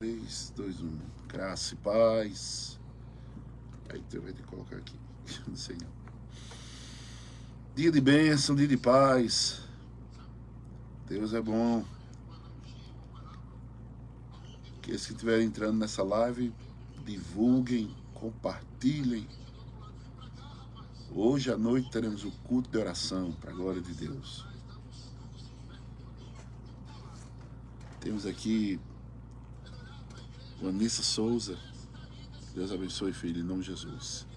3, 2, 1. Graça e paz. Aí tu vai ter que colocar aqui. Não sei não. Dia de bênção, dia de paz. Deus é bom. Que esses que estiverem entrando nessa live, divulguem, compartilhem. Hoje à noite teremos o culto de oração para a glória de Deus. Temos aqui Vanessa Souza. Deus abençoe, filho, em nome de Jesus.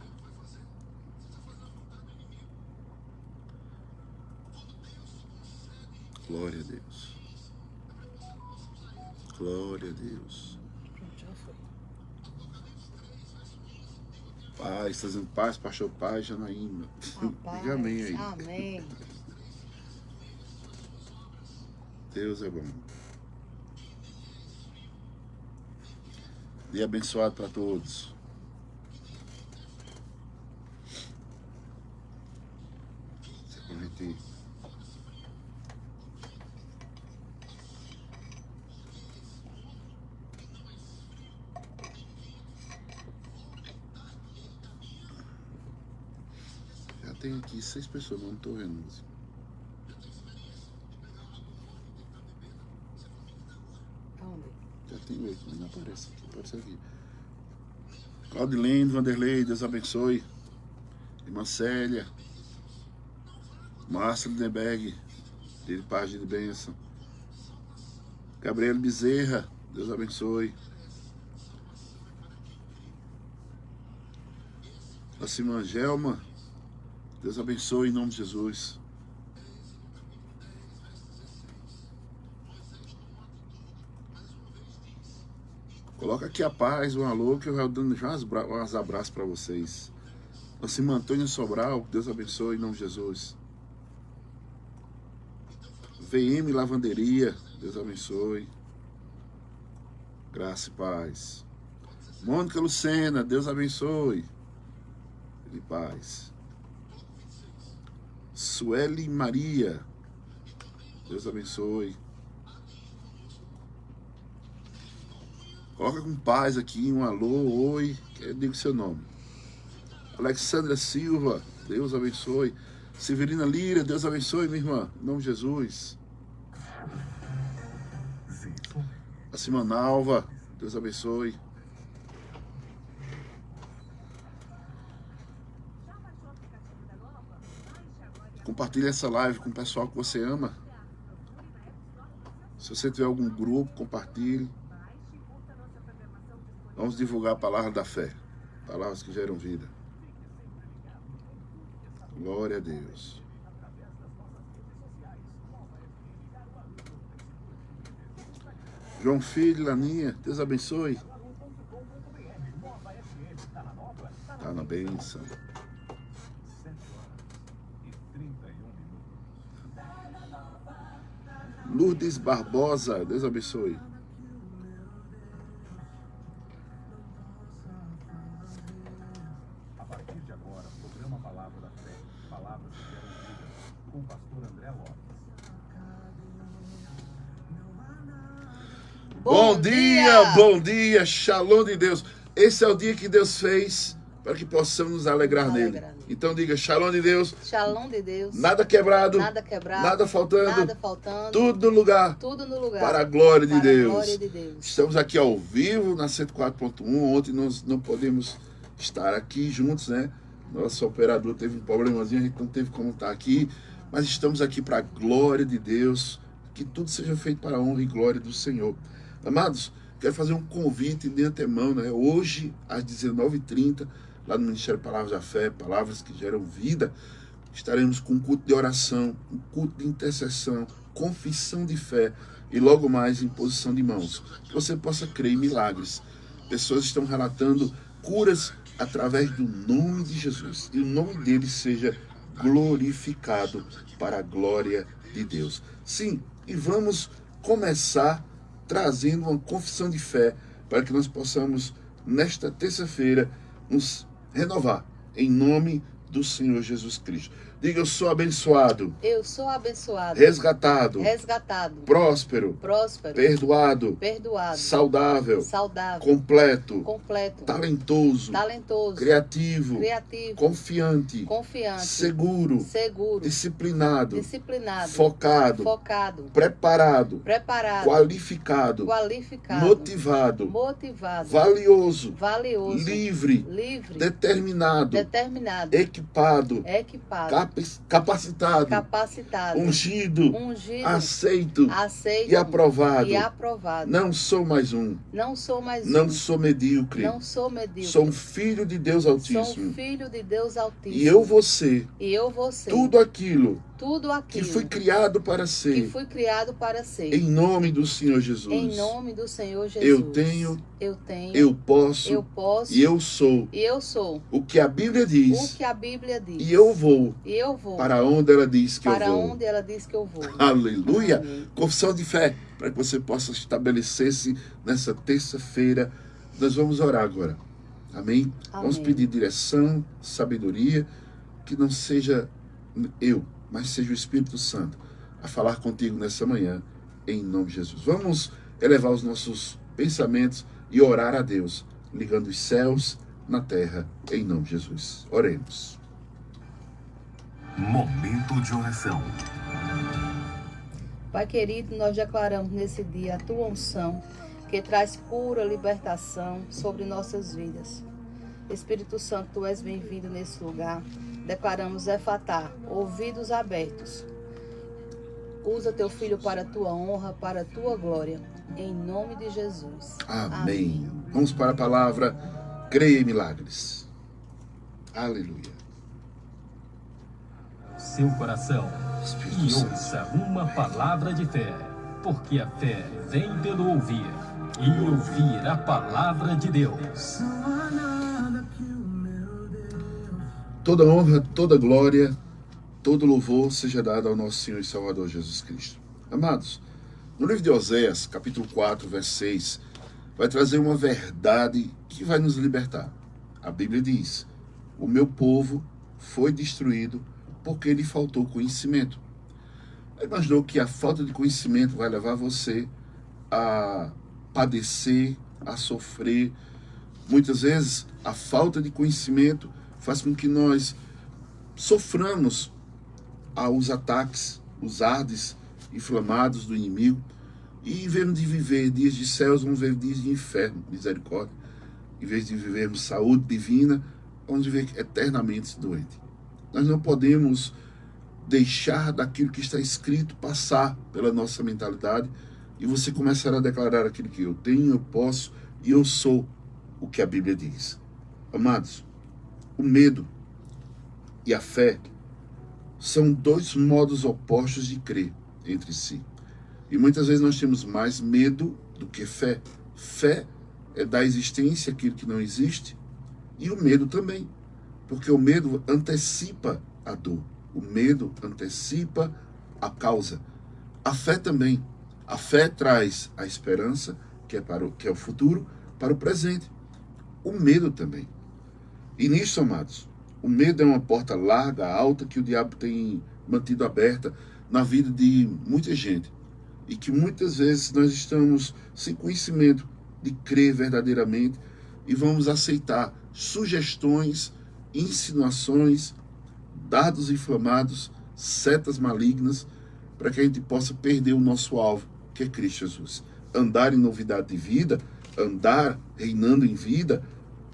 Glória a Deus. Glória a Deus. Paz, está dizendo paz, pastor Paz, Janaína. Diga amém aí. Amém. Deus é bom. Dia abençoado para todos. Se converter. Já tem aqui 6 pessoas, mas não estou vendo. Onde? Já tem 8, mas não aparece aqui. Aparece aqui. Claudilene, Vanderlei, Deus abençoe. Irmã Célia. Márcia Lindenberg, de paz e de bênção. Gabriel Bezerra, Deus abençoe. Nossa irmã Gelma, Deus abençoe em nome de Jesus. Coloca aqui a paz, um alô, que eu vou dando já uns abraços para vocês. Nossa irmã Antônia Sobral, Deus abençoe em nome de Jesus. VM Lavanderia, Deus abençoe. Graça e paz. Mônica Lucena, Deus abençoe. E paz. Sueli Maria, Deus abençoe. Coloca com paz aqui, um alô, oi, que eu digo seu nome. Alexandra Silva, Deus abençoe. Severina Lira, Deus abençoe, minha irmã, em nome de Jesus. A Simana Alva, Deus abençoe. Compartilhe essa live com o pessoal que você ama. Se você tiver algum grupo, compartilhe. Vamos divulgar a palavra da fé. Palavras que geram vida. Glória a Deus. João Filho, Laninha, Deus abençoe. Tá na bênção. Lourdes Barbosa, Deus abençoe. A partir de agora, programa Palavra da Fé, palavras que geram vida, com o pastor André Lopes. Bom dia, shalom de Deus. Esse é o dia que Deus fez para que possamos nos alegrar nele. Então diga, shalom de Deus. Shalom de Deus. Nada quebrado, nada faltando, tudo no lugar, para a glória de Deus. Estamos aqui ao vivo na 104.1. Ontem nós não podemos estar aqui juntos, né? Nosso operador teve um problemazinho, a gente não teve como estar aqui, mas estamos aqui para a glória de Deus, que tudo seja feito para a honra e glória do Senhor. Amados, quero fazer um convite de antemão, né? Hoje, às 19h30, lá no Ministério Palavras da Fé, palavras que geram vida, estaremos com um culto de oração, um culto de intercessão, confissão de fé e logo mais imposição de mãos. Que você possa crer em milagres. Pessoas estão relatando curas através do nome de Jesus. E o nome dele seja glorificado para a glória de Deus. Sim, e vamos começar trazendo uma confissão de fé para que nós possamos, nesta terça-feira, nos renovar em nome do Senhor Jesus Cristo. Diga, eu sou abençoado. Eu sou abençoado. Resgatado. Resgatado. Próspero. Próspero. Perdoado. Perdoado. Saudável. Saudável. Completo. Completo. Talentoso. Talentoso. Criativo. Criativo. Confiante. Confiante. Seguro. Seguro. Disciplinado. Disciplinado. Focado. Focado. Preparado. Preparado. Qualificado. Qualificado. Motivado. Motivado. Valioso. Valioso. Livre. Livre. Determinado. Determinado. Equipado. Equipado. Capacitado. Capacitado. Ungido. Ungido. Aceito. Aceito. E aprovado. E aprovado. Não sou mais um. Não sou mais um. Não sou medíocre. Não sou medíocre. Sou um filho de Deus Sou Altíssimo. um filho de Deus Altíssimo. E eu vou ser E eu vou ser tudo aquilo aquilo que fui criado para que ser. fui criado para ser. Em nome do Senhor Jesus. Em nome do Senhor Jesus. Eu tenho, eu posso e eu sou o que a Bíblia diz. O que a Bíblia diz. E eu vou para onde ela diz que eu vou. Para onde ela diz que eu vou. Aleluia. Amém. Confissão de fé, para que você possa estabelecer-se nessa terça-feira. Nós vamos orar agora. Amém? Vamos pedir direção, sabedoria, que não seja eu, mas seja o Espírito Santo a falar contigo nessa manhã, em nome de Jesus. Vamos elevar os nossos pensamentos e orar a Deus, ligando os céus na terra, em nome de Jesus. Oremos. Momento de oração. Pai querido, nós declaramos nesse dia a tua unção, que traz pura libertação sobre nossas vidas. Espírito Santo, tu és bem-vindo nesse lugar. Declaramos Efatá, ouvidos abertos. Usa teu filho para a tua honra, para a tua glória. Em nome de Jesus. Amém. Vamos para a palavra. Creia em milagres. Aleluia. Seu coração e ouça uma palavra de fé, porque a fé vem pelo ouvir e ouvir a palavra de Deus. Toda honra, toda glória, todo louvor seja dado ao nosso Senhor e Salvador Jesus Cristo. Amados, no livro de Oséias, capítulo 4, verso 6, vai trazer uma verdade que vai nos libertar. A Bíblia diz: o meu povo foi destruído porque lhe faltou conhecimento. Imaginou que a falta de conhecimento vai levar você a padecer, a sofrer. Muitas vezes, a falta de conhecimento faz com que nós soframos os ataques, os ardes inflamados do inimigo, e em vez de viver dias de céus, vamos ver dias de inferno, misericórdia. Em vez de vivermos saúde divina, vamos viver eternamente doente. Nós não podemos deixar daquilo que está escrito passar pela nossa mentalidade, e você começar a declarar aquilo que eu tenho, eu posso e eu sou o que a Bíblia diz. Amados, o medo e a fé são dois modos opostos de crer entre si. E muitas vezes nós temos mais medo do que fé. Fé é da existência aquilo que não existe, e o medo também. Porque o medo antecipa a dor. O medo antecipa a causa. A fé também. A fé traz a esperança, que é o futuro, para o presente. O medo também. E nisso, amados, o medo é uma porta larga, alta, que o diabo tem mantido aberta na vida de muita gente. E que muitas vezes nós estamos sem conhecimento de crer verdadeiramente e vamos aceitar sugestões, insinuações, dardos inflamados, setas malignas, para que a gente possa perder o nosso alvo, que é Cristo Jesus. Andar em novidade de vida, andar reinando em vida,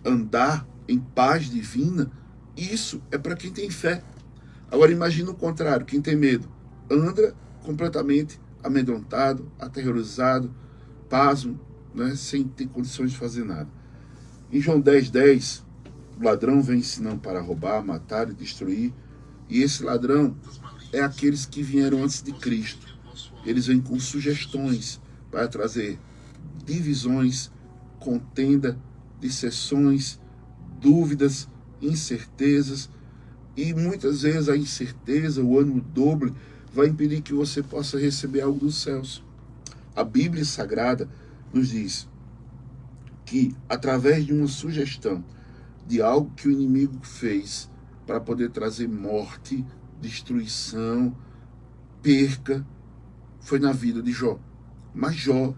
andar em paz divina, isso é para quem tem fé. Agora imagina o contrário, quem tem medo, anda completamente amedrontado, aterrorizado, pasmo, né, sem ter condições de fazer nada. Em João 10:10, o ladrão vem senão para roubar, matar e destruir, e esse ladrão é aqueles que vieram antes de Cristo. Eles vêm com sugestões para trazer divisões, contenda, dissensões, dúvidas, incertezas, e muitas vezes a incerteza, o ânimo dobre, vai impedir que você possa receber algo dos céus. A Bíblia Sagrada nos diz que, através de uma sugestão, de algo que o inimigo fez para poder trazer morte, destruição, perca, foi na vida de Jó. Mas Jó,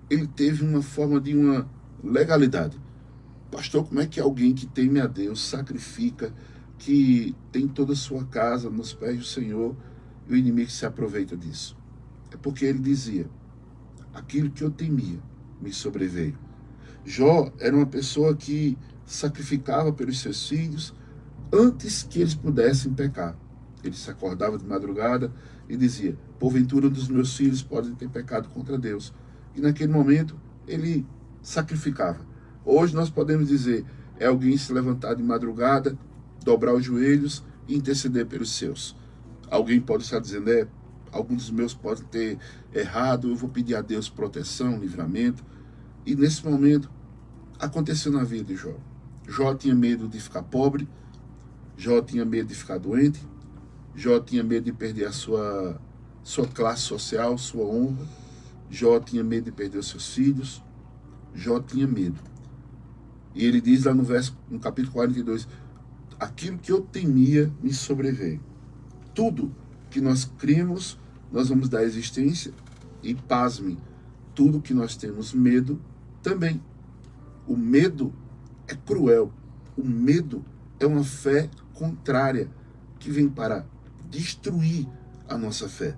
ele teve uma forma de uma legalidade. Pastor, como é que alguém que teme a Deus, sacrifica, que tem toda a sua casa nos pés do Senhor, e o inimigo se aproveita disso? É porque ele dizia, aquilo que eu temia me sobreveio. Jó era uma pessoa que sacrificava pelos seus filhos antes que eles pudessem pecar. Ele se acordava de madrugada e dizia, porventura um dos meus filhos pode ter pecado contra Deus. E naquele momento ele sacrificava. Hoje nós podemos dizer, é alguém se levantar de madrugada, dobrar os joelhos e interceder pelos seus. Alguém pode estar dizendo, alguns dos meus podem ter errado, eu vou pedir a Deus proteção, livramento. E nesse momento, aconteceu na vida de Jó. Jó tinha medo de ficar pobre, Jó tinha medo de ficar doente, Jó tinha medo de perder a sua classe social, sua honra, Jó tinha medo de perder os seus filhos, Jó tinha medo. E ele diz lá no capítulo 42, aquilo que eu temia me sobreveio. Tudo que nós cremos, nós vamos dar existência, e pasmem, tudo que nós temos medo também. O medo é cruel, o medo é uma fé contrária, que vem para destruir a nossa fé.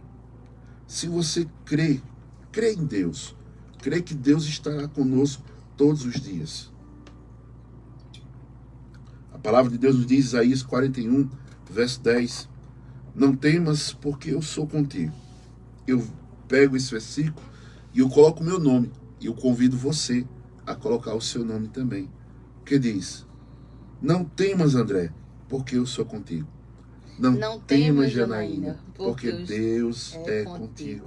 Se você crê em Deus, crê que Deus estará conosco todos os dias. A palavra de Deus nos diz, Isaías 41, verso 10, não temas, porque eu sou contigo. Eu pego esse versículo e eu coloco o meu nome, e eu convido você a colocar o seu nome também. Que diz, não temas, André, porque eu sou contigo. Não temas, Janaína, porque Deus é contigo.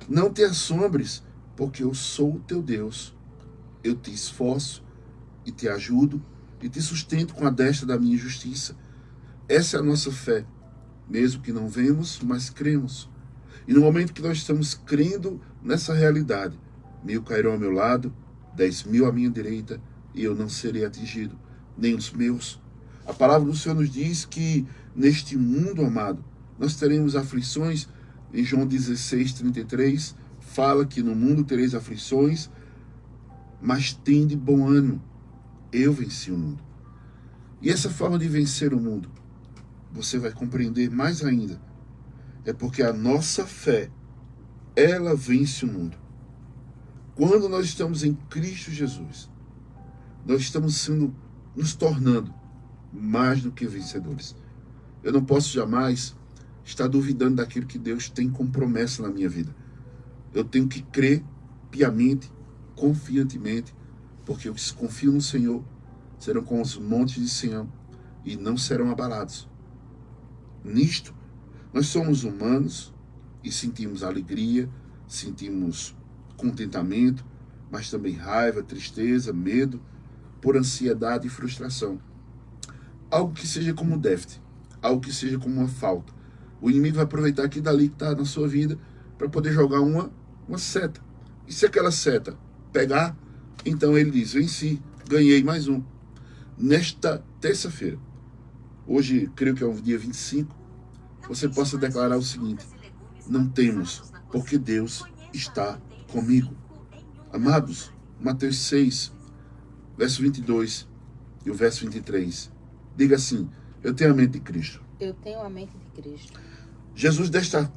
Não te assombres, porque eu sou o teu Deus. Eu te esforço e te ajudo e te sustento com a destra da minha justiça. Essa é a nossa fé, mesmo que não vemos, mas cremos. E no momento que nós estamos crendo nessa realidade, 1000 cairão ao meu lado, 10.000 à minha direita, e eu não serei atingido, nem os meus. A palavra do Senhor nos diz que neste mundo, amado, nós teremos aflições. Em João 16:33, fala que no mundo tereis aflições, mas tende bom ânimo. Eu venci o mundo. E essa forma de vencer o mundo, você vai compreender mais ainda, é porque a nossa fé, ela vence o mundo. Quando nós estamos em Cristo Jesus, nós estamos nos tornando mais do que vencedores. Eu não posso jamais estar duvidando daquilo que Deus tem como promessa na minha vida. Eu tenho que crer piamente, confiantemente, porque os que confiam no Senhor serão como os montes de Sião e não serão abalados. Nisto, nós somos humanos e sentimos alegria, sentimos contentamento, mas também raiva, tristeza, medo, por ansiedade e frustração. Algo que seja como um déficit, algo que seja como uma falta. O inimigo vai aproveitar aquilo dali que está na sua vida para poder jogar uma seta. E se aquela seta pegar, então ele diz, venci, ganhei mais um. Nesta terça-feira, hoje creio que é o dia 25, você possa declarar o seguinte, não temos, porque Deus está comigo. Amados, Mateus 6, verso 22 e o verso 23, diga assim, eu tenho a mente de Cristo. Eu tenho a mente de Cristo. Jesus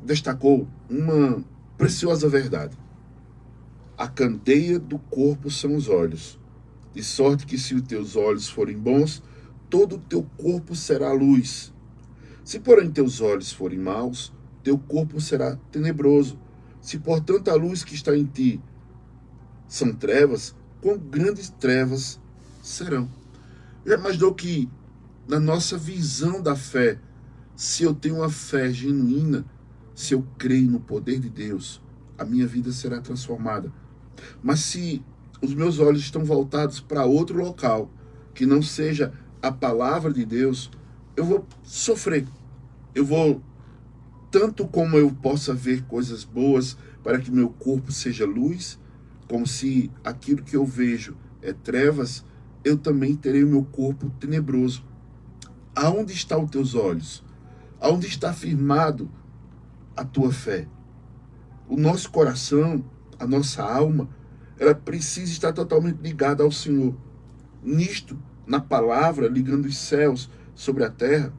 destacou uma preciosa verdade. A candeia do corpo são os olhos, de sorte que se os teus olhos forem bons, todo o teu corpo será luz. Se porém teus olhos forem maus, teu corpo será tenebroso. Se portanto a luz que está em ti são trevas, quão grandes trevas serão. Já imaginou que na nossa visão da fé, se eu tenho uma fé genuína, se eu creio no poder de Deus, a minha vida será transformada. Mas se os meus olhos estão voltados para outro local, que não seja a palavra de Deus, eu vou sofrer. Eu vou, tanto como eu possa ver coisas boas para que meu corpo seja luz, como se aquilo que eu vejo é trevas, eu também terei o meu corpo tenebroso. Aonde estão os teus olhos? Aonde está firmado a tua fé? O nosso coração, a nossa alma, ela precisa estar totalmente ligada ao Senhor. Nisto, na palavra, ligando os céus sobre a terra,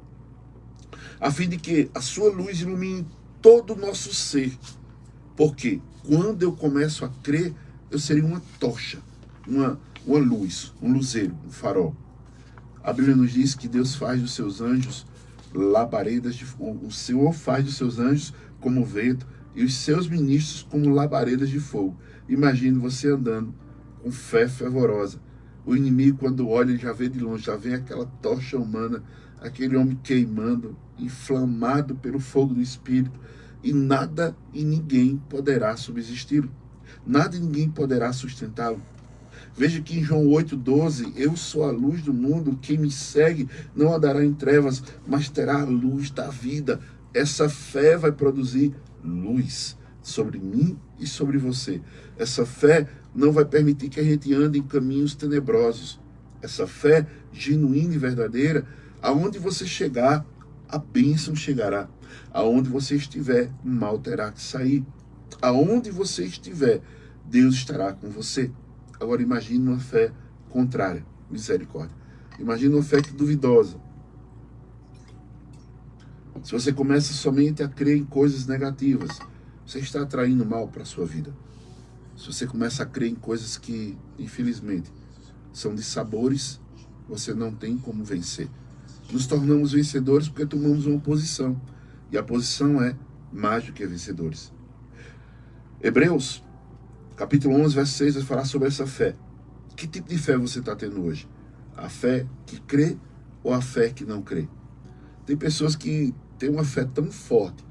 a fim de que a sua luz ilumine todo o nosso ser. Porque quando eu começo a crer, eu serei uma tocha, uma luz, um luzeiro, um farol. A Bíblia nos diz que Deus faz dos seus anjos labaredas de fogo. O Senhor faz dos seus anjos como vento e os seus ministros como labaredas de fogo. Imagine você andando com fé fervorosa. O inimigo, quando olha, ele já vê de longe, já vem aquela tocha humana, aquele homem queimando, inflamado pelo fogo do Espírito, e nada e ninguém poderá subsistir-lo. Nada e ninguém poderá sustentá-lo. Veja que em João 8,12, eu sou a luz do mundo, quem me segue não andará em trevas, mas terá a luz da vida. Essa fé vai produzir luz sobre mim e sobre você. Essa fé não vai permitir que a gente ande em caminhos tenebrosos. Essa fé genuína e verdadeira, aonde você chegar, a bênção chegará. Aonde você estiver, o mal terá que sair. Aonde você estiver, Deus estará com você. Agora imagine uma fé contrária, misericórdia. Imagine uma fé duvidosa. Se você começa somente a crer em coisas negativas, você está atraindo mal para a sua vida. Se você começa a crer em coisas que, infelizmente, são de sabores, você não tem como vencer. Nos tornamos vencedores porque tomamos uma posição. E a posição é mais do que vencedores. Hebreus, capítulo 11, verso 6, vai falar sobre essa fé. Que tipo de fé você está tendo hoje? A fé que crê ou a fé que não crê? Tem pessoas que têm uma fé tão forte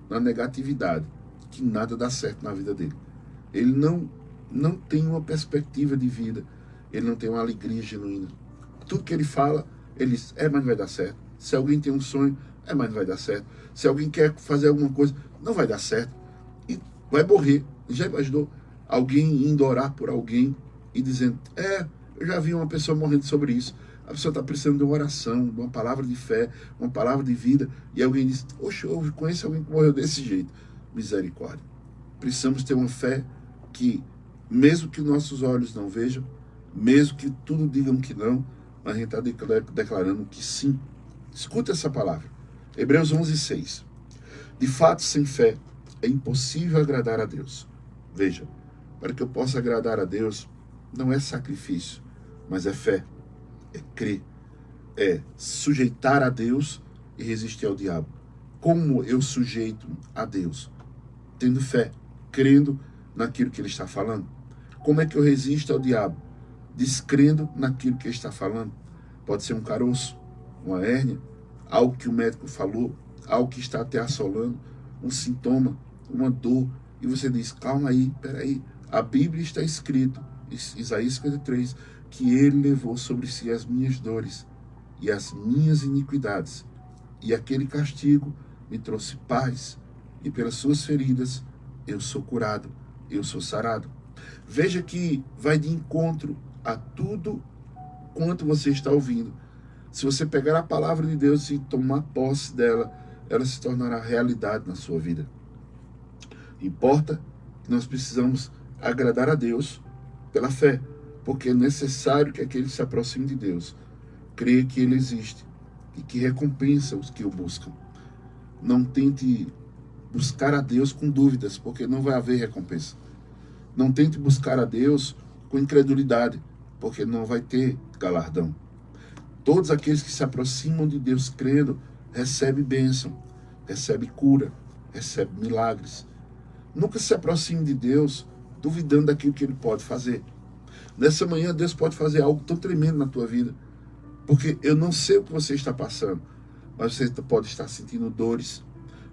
na negatividade que nada dá certo na vida dele. Ele não tem uma perspectiva de vida. Ele não tem uma alegria genuína. Tudo que ele fala, ele diz, mas não vai dar certo. Se alguém tem um sonho, mas não vai dar certo. Se alguém quer fazer alguma coisa, não vai dar certo. E vai morrer. Já imaginou alguém indo orar por alguém e dizendo, eu já vi uma pessoa morrendo sobre isso. A pessoa está precisando de uma oração, de uma palavra de fé, uma palavra de vida. E alguém diz, oxe, eu conheço alguém que morreu desse jeito. Misericórdia. Precisamos ter uma fé que, mesmo que nossos olhos não vejam, mesmo que tudo digam que não, a gente está declarando que sim. Escuta essa palavra. Hebreus 11:6. De fato, sem fé, é impossível agradar a Deus. Veja, para que eu possa agradar a Deus, não é sacrifício, mas é fé, é crer, é sujeitar a Deus e resistir ao diabo. Como eu sujeito a Deus? Tendo fé, crendo naquilo que Ele está falando. Como é que eu resisto ao diabo? Descrendo naquilo que Ele está falando. Pode ser um caroço, uma hérnia, algo que o médico falou, algo que está até assolando, um sintoma, uma dor, e você diz, calma aí, peraí, a Bíblia está escrito, Isaías 53, que Ele levou sobre si as minhas dores e as minhas iniquidades, e aquele castigo me trouxe paz, e pelas suas feridas eu sou curado, eu sou sarado. Veja que vai de encontro a tudo quanto você está ouvindo. Se você pegar a palavra de Deus e tomar posse dela, ela se tornará realidade na sua vida. Importa que nós precisamos agradar a Deus pela fé, porque é necessário que aquele que se aproxime de Deus creia que Ele existe e que recompensa os que o buscam. Não tente buscar a Deus com dúvidas, porque não vai haver recompensa. Não tente buscar a Deus com incredulidade, porque não vai ter galardão. Todos aqueles que se aproximam de Deus crendo, recebem bênção, recebem cura, recebem milagres. Nunca se aproxime de Deus duvidando daquilo que Ele pode fazer. Nessa manhã, Deus pode fazer algo tão tremendo na tua vida, porque eu não sei o que você está passando, mas você pode estar sentindo dores,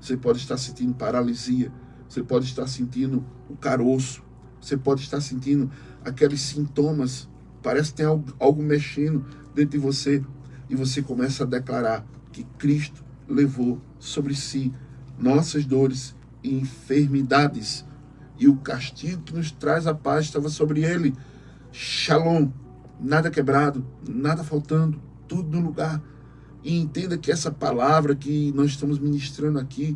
você pode estar sentindo paralisia, você pode estar sentindo o caroço, você pode estar sentindo aqueles sintomas, parece que tem algo mexendo dentro de você, e você começa a declarar que Cristo levou sobre si nossas dores e enfermidades, e o castigo que nos traz a paz estava sobre Ele. Shalom, nada quebrado, nada faltando, tudo no lugar. E entenda que essa palavra que nós estamos ministrando aqui,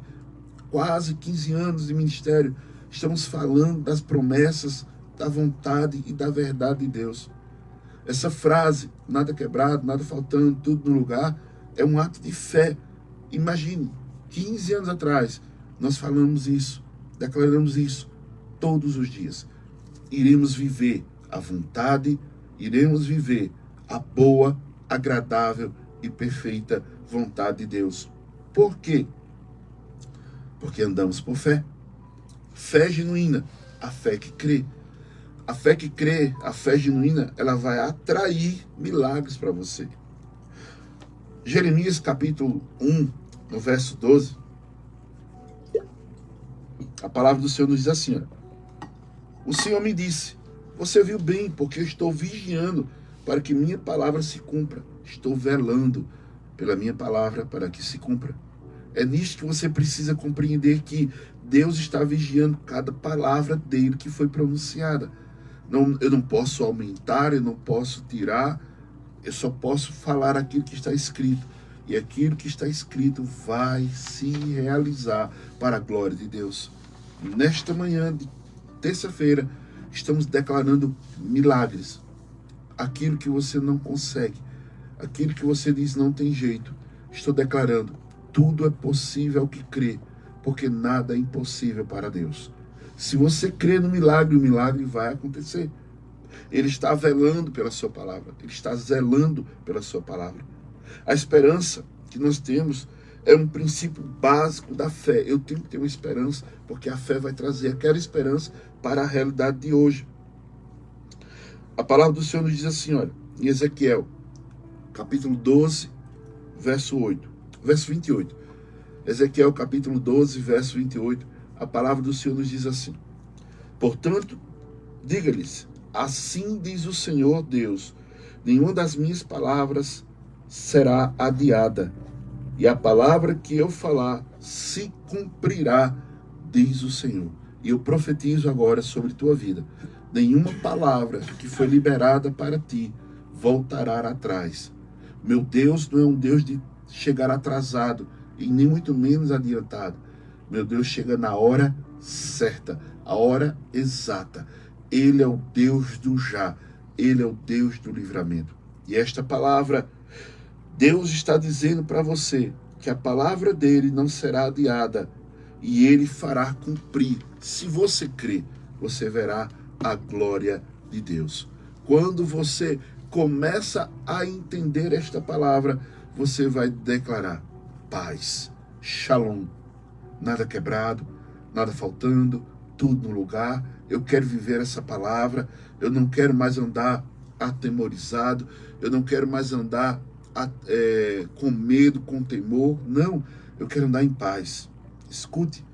quase 15 anos de ministério, estamos falando das promessas, da vontade e da verdade de Deus. Essa frase, nada quebrado, nada faltando, tudo no lugar, é um ato de fé. Imagine, 15 anos atrás, nós falamos isso, declaramos isso todos os dias. Iremos viver a vontade, iremos viver a boa, agradável e perfeita vontade de Deus. Por quê? Porque andamos por fé. Fé genuína, a fé que crê. A fé que crê, a fé genuína, ela vai atrair milagres para você. Jeremias capítulo 1, no verso 12, a palavra do Senhor nos diz assim, ó, o Senhor me disse, você viu bem, porque eu estou vigiando para que minha palavra se cumpra. Estou velando pela minha palavra para que se cumpra. É nisto que você precisa compreender que Deus está vigiando cada palavra dele que foi pronunciada. Eu não posso aumentar, eu não posso tirar, eu só posso falar aquilo que está escrito. E aquilo que está escrito vai se realizar para a glória de Deus. Nesta manhã de terça-feira, estamos declarando milagres. Aquilo que você não consegue, aquilo que você diz não tem jeito, estou declarando, tudo é possível ao que crê, porque nada é impossível para Deus. Se você crê no milagre, o milagre vai acontecer. Ele está velando pela sua palavra, ele está zelando pela sua palavra. A esperança que nós temos é um princípio básico da fé. Eu tenho que ter uma esperança, porque a fé vai trazer aquela esperança para a realidade de hoje. A palavra do Senhor nos diz assim, olha, em Ezequiel, capítulo 12, verso 28. Ezequiel, capítulo 12, verso 28, a palavra do Senhor nos diz assim, portanto, diga-lhes, assim diz o Senhor Deus, nenhuma das minhas palavras será adiada, e a palavra que eu falar se cumprirá, diz o Senhor. E eu profetizo agora sobre tua vida. Nenhuma palavra que foi liberada para ti voltará atrás. Meu Deus não é um Deus de chegar atrasado e nem muito menos adiantado. Meu Deus chega na hora certa, a hora exata. Ele é o Deus do já. Ele é o Deus do livramento. E esta palavra, Deus está dizendo para você que a palavra dele não será adiada e ele fará cumprir. Se você crer, você verá a glória de Deus. Quando você começa a entender esta palavra, você vai declarar paz, shalom, nada quebrado, nada faltando, tudo no lugar. Eu quero viver essa palavra, eu não quero mais andar atemorizado, eu não quero mais andar com medo, com temor, não, eu quero andar em paz. Escute,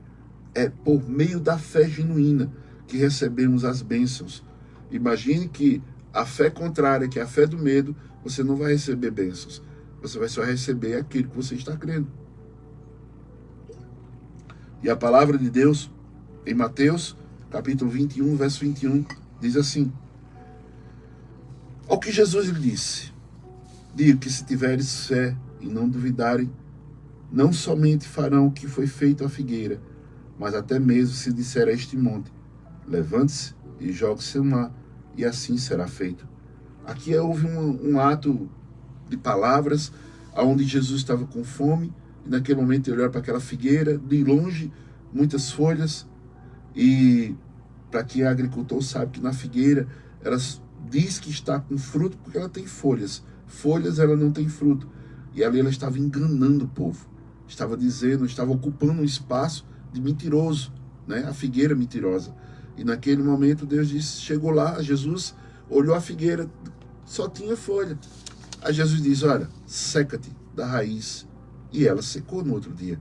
é por meio da fé genuína que recebemos as bênçãos. Imagine que a fé contrária, que é a fé do medo, você não vai receber bênçãos. Você vai só receber aquilo que você está crendo. E a palavra de Deus, em Mateus, capítulo 21, verso 21, diz assim, ao que Jesus lhe disse, digo que se tiveres fé e não duvidarem, não somente farão o que foi feito à figueira, mas até mesmo se disser a este monte, levante-se e jogue-se no mar, e assim será feito. Aqui houve um ato de palavras, onde Jesus estava com fome, e naquele momento ele olhou para aquela figueira, de longe, muitas folhas, e para quem é agricultor sabe que na figueira, ela diz que está com fruto porque ela tem folhas. Folhas ela não tem fruto. E ali ela estava enganando o povo. Estava dizendo, estava ocupando um espaço de mentiroso, né? A figueira mentirosa. E naquele momento Deus disse, chegou lá, Jesus olhou a figueira, só tinha folha. Aí Jesus diz, olha, seca-te da raiz. E ela secou no outro dia.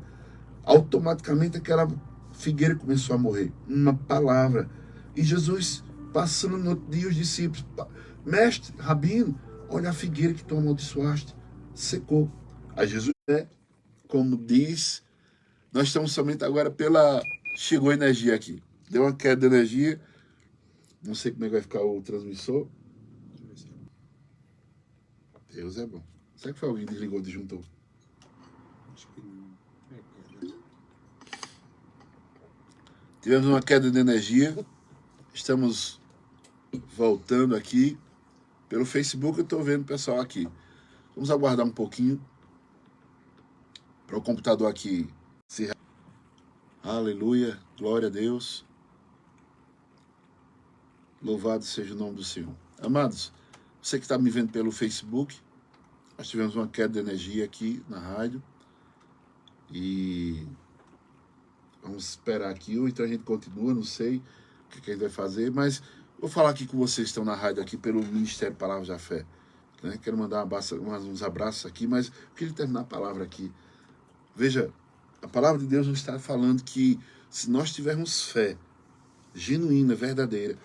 Automaticamente aquela figueira começou a morrer. Uma palavra. E Jesus, passando no outro dia, os discípulos, mestre, rabino, olha a figueira que tu amaldiçoaste. Secou. Aí Jesus, como diz, nós estamos somente agora chegou energia aqui. Deu uma queda de energia. Não sei como é que vai ficar o transmissor. Deus é bom. Será que foi alguém que desligou o disjuntor? Tivemos uma queda de energia. Estamos voltando aqui. Pelo Facebook eu estou vendo o pessoal aqui. Vamos aguardar um pouquinho para o computador aqui se... Aleluia, glória a Deus. Louvado seja o nome do Senhor. Amados, você que está me vendo pelo Facebook, nós tivemos uma queda de energia aqui na rádio. E vamos esperar aqui, ou então a gente continua, não sei o que a gente vai fazer, mas vou falar aqui com vocês que estão na rádio aqui pelo Ministério Palavras da Fé. Né? Quero mandar uns abraços aqui, mas eu queria terminar a palavra aqui. Veja, a palavra de Deus nos está falando que se nós tivermos fé genuína, verdadeira,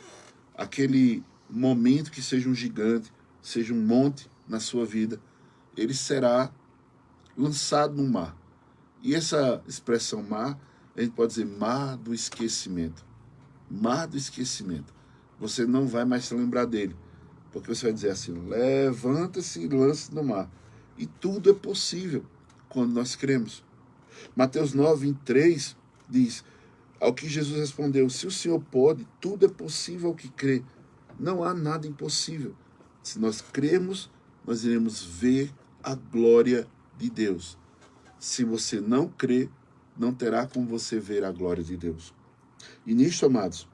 aquele momento que seja um gigante, seja um monte na sua vida, ele será lançado no mar. E essa expressão mar, a gente pode dizer mar do esquecimento. Mar do esquecimento. Você não vai mais se lembrar dele. Porque você vai dizer assim, levanta-se e lance no mar. E tudo é possível quando nós cremos. Mateus 9, 23 diz, ao que Jesus respondeu, se o Senhor pode, tudo é possível ao que crê. Não há nada impossível. Se nós cremos, nós iremos ver a glória de Deus. Se você não crê, não terá como você ver a glória de Deus. E nisto, amados,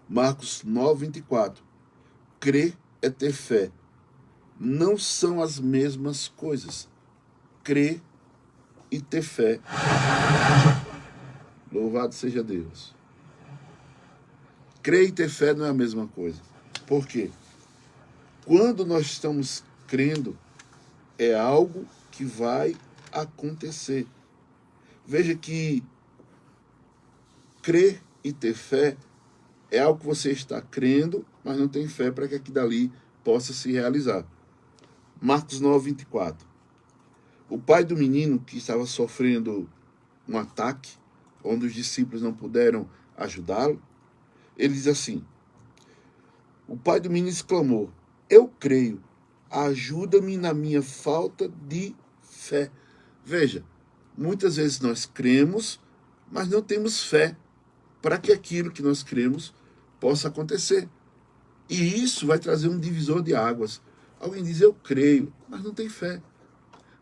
Marcos 9, 24, crer é ter fé. Não são as mesmas coisas. Crer e ter fé. Louvado seja Deus. Crer e ter fé não é a mesma coisa. Por quê? Quando nós estamos crendo, é algo que vai acontecer. Veja que crer e ter fé é algo que você está crendo, mas não tem fé para que aquilo dali possa se realizar. Marcos 9, 24. O pai do menino que estava sofrendo um ataque, onde os discípulos não puderam ajudá-lo, ele diz assim, o pai do menino exclamou, eu creio, ajuda-me na minha falta de fé. Veja, muitas vezes nós cremos, mas não temos fé para que aquilo que nós cremos possa acontecer. E isso vai trazer um divisor de águas. Alguém diz, eu creio, mas não tem fé.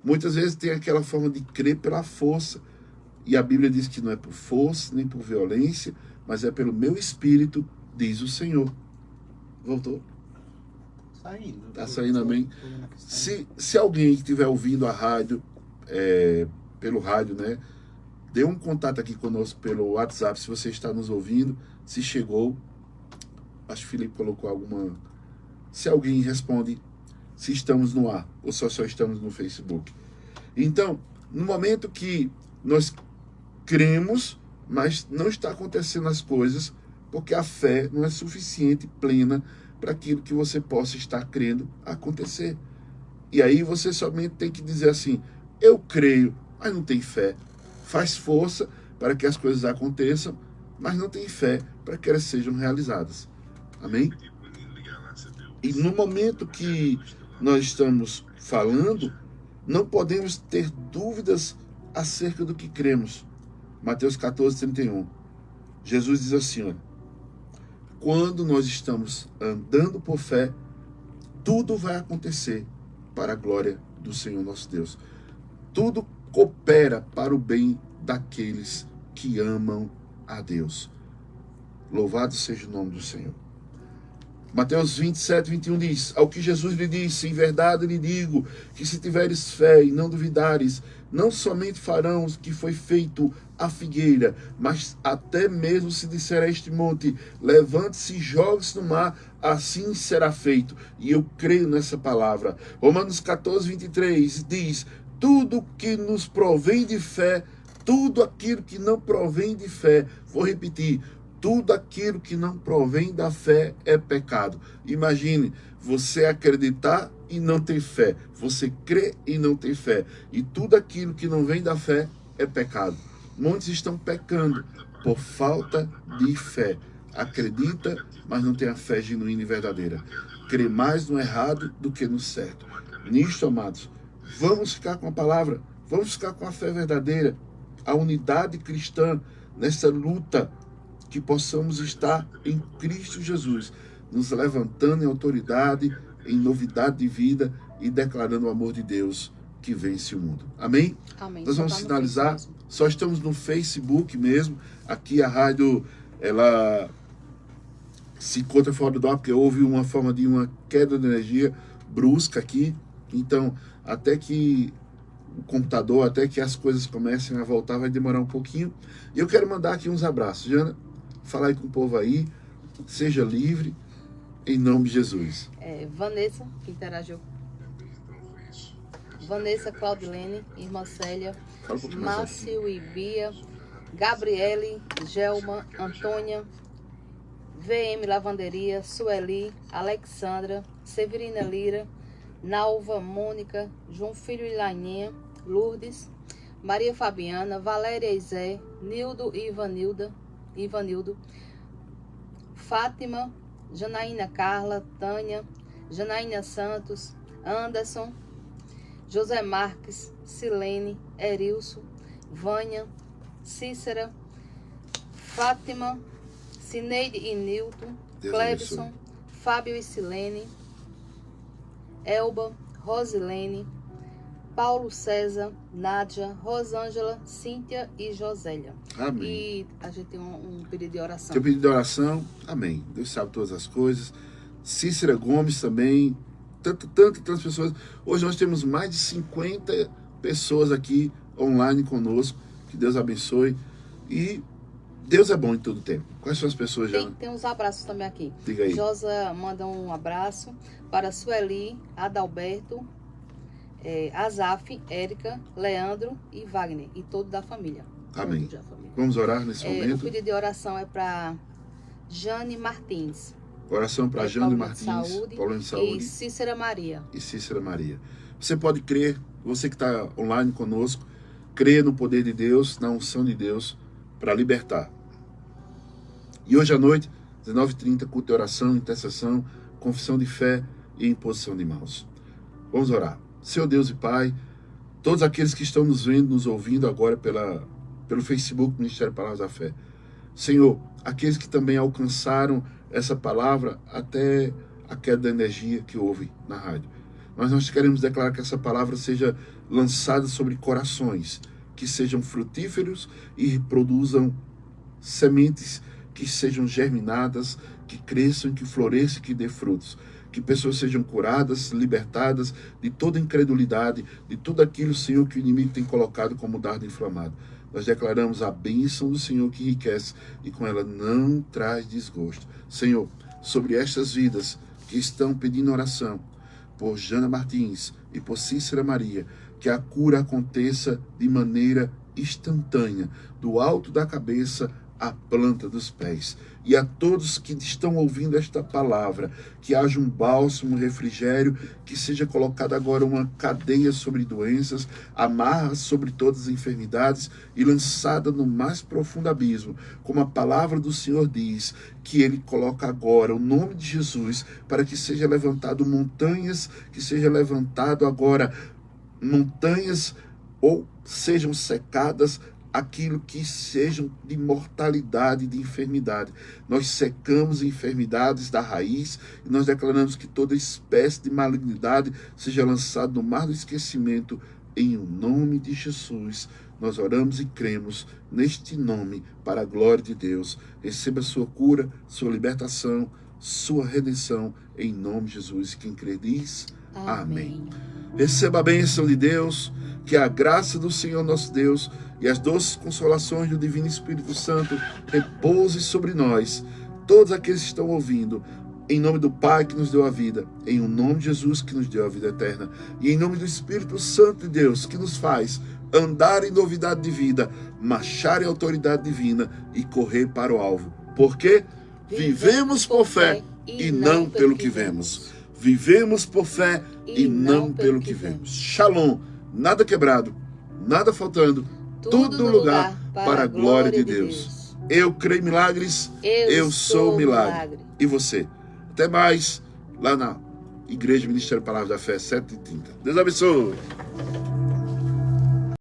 Muitas vezes tem aquela forma de crer pela força. E a Bíblia diz que não é por força, nem por violência, mas é pelo meu espírito, diz o Senhor. Voltou? Saindo. Está saindo, amém? Se alguém que estiver ouvindo a rádio, pelo rádio, né? Dê um contato aqui conosco pelo WhatsApp, se você está nos ouvindo, se chegou. Acho que o Felipe colocou alguma... Se alguém responde se estamos no ar, ou só estamos no Facebook. Então, no momento que nós cremos, mas não está acontecendo as coisas, porque a fé não é suficiente, plena, para aquilo que você possa estar crendo acontecer. E aí você somente tem que dizer assim, eu creio, mas não tem fé. Faz força para que as coisas aconteçam, mas não tem fé para que elas sejam realizadas. Amém? E no momento que nós estamos falando, não podemos ter dúvidas acerca do que cremos. Mateus 14, 31. Jesus diz assim, olha, quando nós estamos andando por fé, tudo vai acontecer para a glória do Senhor nosso Deus. Tudo coopera para o bem daqueles que amam a Deus. Louvado seja o nome do Senhor. Mateus 27, 21 diz, ao que Jesus lhe disse, em verdade lhe digo, que se tiveres fé e não duvidares, não somente farão o que foi feito à figueira, mas até mesmo se disser a este monte, levante-se e jogue-se no mar, assim será feito. E eu creio nessa palavra. Romanos 14, 23 diz, tudo que nos provém de fé, tudo aquilo que não provém de fé, vou repetir, tudo aquilo que não provém da fé é pecado. Imagine, você acreditar e não ter fé. Você crê e não ter fé. E tudo aquilo que não vem da fé é pecado. Muitos estão pecando por falta de fé. Acredita, mas não tem a fé genuína e verdadeira. Crê mais no errado do que no certo. Nisto, amados, vamos ficar com a palavra. Vamos ficar com a fé verdadeira, a unidade cristã nessa luta, que possamos estar em Cristo Jesus, nos levantando em autoridade, em novidade de vida e declarando o amor de Deus que vence o mundo. Amém? Amém. Nós vamos finalizar. Só estamos no Facebook mesmo. Aqui a rádio, ela se encontra fora do ar, porque houve uma forma de uma queda de energia brusca aqui. Então, até que o computador, até que as coisas comecem a voltar, vai demorar um pouquinho. E eu quero mandar aqui uns abraços. Jana, fala aí com o povo aí. Seja livre, em nome de Jesus. Vanessa, que interagiu. Vanessa, Claudilene, irmã Célia, Márcio e Bia, Gabriele, Gelma, Antônia, VM Lavanderia, Sueli, Alexandra, Severina Lira, Nalva, Mônica, João Filho e Laininha, Lourdes, Maria Fabiana, Valéria e Zé, Nildo e Ivanildo, Fátima, Janaína Carla, Tânia, Janaína Santos, Anderson, José Marques, Silene, Erilson, Vânia, Cícera, Fátima, Cineide e Nilton, Clebson, Fábio e Silene, Elba, Rosilene, Paulo César, Nádia, Rosângela, Cíntia e Josélia. Amém. E a gente tem um pedido de oração. Tem um pedido de oração? Amém. Deus sabe todas as coisas. Cícera Gomes também. Tantas pessoas. Hoje nós temos mais de 50 pessoas aqui online conosco. Que Deus abençoe. E Deus é bom em todo tempo. Quais são as pessoas, já? Tem uns abraços também aqui. Diga aí. Josa manda um abraço para Sueli, Adalberto, Azaf, Érica, Leandro e Wagner. E todo da família. Amém. Da família. Vamos orar nesse momento. O pedido de oração é para Jane Martins. Oração para Jane Martins, Paulo de Saúde. E Cícera Maria. Você pode crer, você que está online conosco, crê no poder de Deus, na unção de Deus, para libertar. E hoje à noite, 19h30, culto de oração, intercessão, confissão de fé e imposição de mãos. Vamos orar. Senhor Deus e Pai, todos aqueles que estão nos vendo, nos ouvindo agora pelo Facebook Ministério Palavras da Fé. Senhor, aqueles que também alcançaram essa palavra até a queda da energia que houve na rádio. Mas nós queremos declarar que essa palavra seja lançada sobre corações, que sejam frutíferos e produzam sementes que sejam germinadas, que cresçam, que floresçam, que dê frutos. Que pessoas sejam curadas, libertadas de toda incredulidade, de tudo aquilo, Senhor, que o inimigo tem colocado como dardo inflamado. Nós declaramos a bênção do Senhor que enriquece e com ela não traz desgosto. Senhor, sobre estas vidas que estão pedindo oração, por Jana Martins e por Cícera Maria, que a cura aconteça de maneira instantânea, do alto da cabeça à planta dos pés. E a todos que estão ouvindo esta palavra, que haja um bálsamo, um refrigério, que seja colocada agora uma cadeia sobre doenças, amarra sobre todas as enfermidades e lançada no mais profundo abismo, como a palavra do Senhor diz, que Ele coloca agora o nome de Jesus, para que seja levantado montanhas, que seja levantado agora montanhas ou sejam secadas aquilo que sejam de mortalidade, de enfermidade. Nós secamos enfermidades da raiz e nós declaramos que toda espécie de malignidade seja lançada no mar do esquecimento em o nome de Jesus. Nós oramos e cremos neste nome para a glória de Deus. Receba sua cura, sua libertação, sua redenção em nome de Jesus. Quem crê diz amém. Receba a bênção de Deus, que a graça do Senhor nosso Deus e as doces consolações do Divino Espírito Santo repouse sobre nós, todos aqueles que estão ouvindo, em nome do Pai que nos deu a vida, em o nome de Jesus que nos deu a vida eterna, e em nome do Espírito Santo de Deus que nos faz andar em novidade de vida, marchar em autoridade divina e correr para o alvo. Porque vivemos por fé e não pelo que vemos. Vivemos por fé e não pelo que vemos. Shalom, nada quebrado, nada faltando, tudo no lugar para a glória de Deus. Eu creio em milagres, eu sou milagre. E você? Até mais lá na Igreja Ministério Palavras da Fé, 7h30. Deus abençoe.